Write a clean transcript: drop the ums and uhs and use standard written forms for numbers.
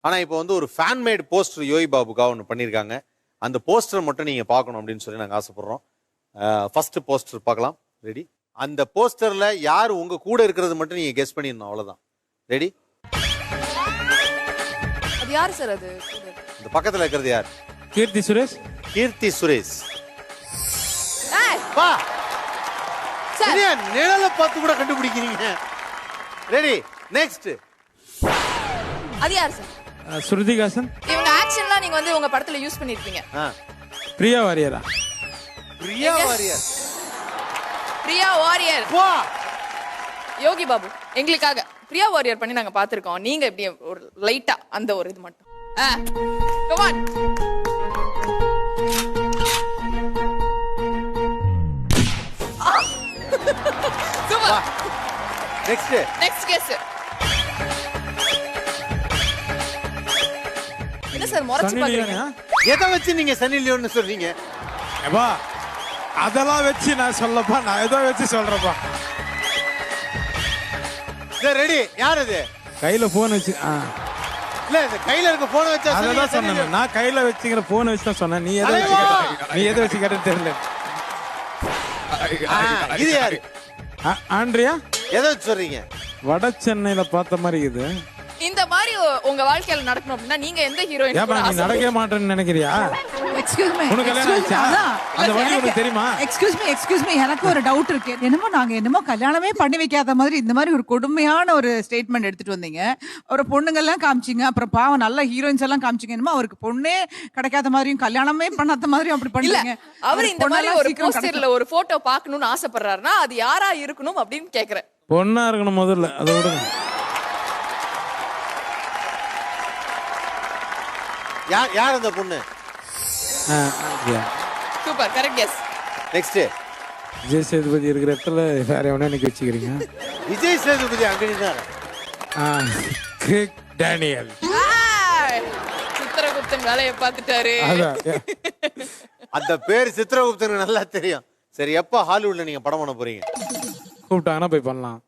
ஆனா இப்போ வந்து ஒரு ஃபேன் மேட் போஸ்டர் யோகி பாபுக்காக ஒன்று பண்ணியிருக்காங்க. அந்த போஸ்டர் மட்டும் நீங்க பார்க்கணும் அப்படின்னு சொல்லி நாங்கள் ஆசைப்படுறோம். ஃபர்ஸ்ட் போஸ்டர் பார்க்கலாம். ரெடி? அந்த போஸ்டர்ல யார் உங்க கூட இருக்கிறது மட்டும் நீங்க கெஸ் பண்ணிடணும், அவ்வளவுதான். ரெடி? அது யார் சார் அது? இந்த பக்கத்துல இருக்கிறது யார்? கீர்த்தி சுரேஷ். கீர்த்தி சுரேஷ். ஏய் வா சார், சரியா நிழல பார்த்து கூட கண்டுபிடிக்கிறீங்க. ரெடி? நெக்ஸ்ட். அது யார் சார்? ஸ்ருதிகாசன். இவங்க ஆக்ஷன்லாம் நீங்க வந்து உங்க படத்துல யூஸ் பண்ணிருப்பீங்க. பிரியா வாரியரா? பிரியா வாரியர். பிரியா வாரியர். வா யோகி பாபு எங்களுக்காக பிரியா வாரியர் பண்ணி நாங்க பாத்துருக்கோம். நீங்க எப்படி ஒரு லைட்டா அந்த ஒரு இது மட்டும். Come on. Super. Next. Next guess. என்ன சார் முறைச்சு சன்னி பாக்குறீங்க? லியோனா? எதை வச்சு நீங்க சன்னி லியோன்னு சொல்றீங்க? ஏப்பா அதெல்லாம் வச்சு நான் சொல்லப்பா, நான் ஏதோ வச்சு சொல்றப்பா. சரி ரெடி. யார் அது? கையில போன் வச்சு இல்ல இந்த கையில இருக்க போனை வச்சா அததான் சொன்னேன். நான் கையில வச்சுக்கிற போன் வச்சு தான் சொன்னேன். நீ எதை வச்சு கேட்ட? நீ எதை வச்சு கேட்டது தெரியல. இது யாரு? ஆண்ட்ரியா? எதை வச்சு சொல்றீங்க? வட சென்னையில பார்த்த மாதிரி இது. இந்த மாதிரி உங்க வாழ்க்கையில நடக்கணும் அப்படின்னா நீங்க எந்த ஹீரோயின்? ஏப்பா நீ நடக்கவே மாட்டேன்னு நினைக்கிறியா? Excuse me. உனக்கு கல்யாணம் ஆயிடுச்சா? அந்த வழி உனக்கு தெரியுமா? எக்ஸ்கியூஸ் மீ எனக்கு ஒரு டவுட் இருக்கு. என்னமோ கல்யாணமே பண்ணி வைக்காத மாதிரி இந்த மாதிரி ஒரு கொடுமையான ஒரு ஸ்டேட்மெண்ட் எடுத்துட்டு வந்தீங்க. ஒரு பொண்ணுங்க எல்லாம் காமிச்சீங்க, அப்புறம் பாவம் நல்ல ஹீரோயின்ஸ் எல்லாம் காமிச்சீங்க. என்னமோ அவருக்கு பொண்ணே கிடைக்காத மாதிரியும் கல்யாணமே பண்ணாத மாதிரியும் அப்படி பண்ணீங்க. அவர் இந்த மாதிரி ஒரு போஸ்டர்ல ஒரு போட்டோ பார்க்கணும்னு ஆசைப்படுறாருன்னா அது யாரா இருக்கணும் அப்படின்னு கேக்குறேன். பொண்ணா இருக்கணும் முதல்ல, அதை விடுங்க. யார் அந்த பொண்ணு? Super, correct guess. Next. Vijay Sethupathi இருக்கிற இடத்துல வேற எவனா எனக்கு வச்சுக்கிறீங்க? விஜய் சேதுபதி அங்க நின்னாரு. Craig Daniel. சித்திரகுப்தன் வேலையை பார்த்துட்டாரு. அந்த பேர் சித்திரகுப்தனுக்கு நல்லா தெரியும். சரி, எப்ப ஹாலிவுட்ல நீங்க படம் பண்ண போறீங்க? கூப்பிட்டாங்கன்னா போய் பண்ணலாம்.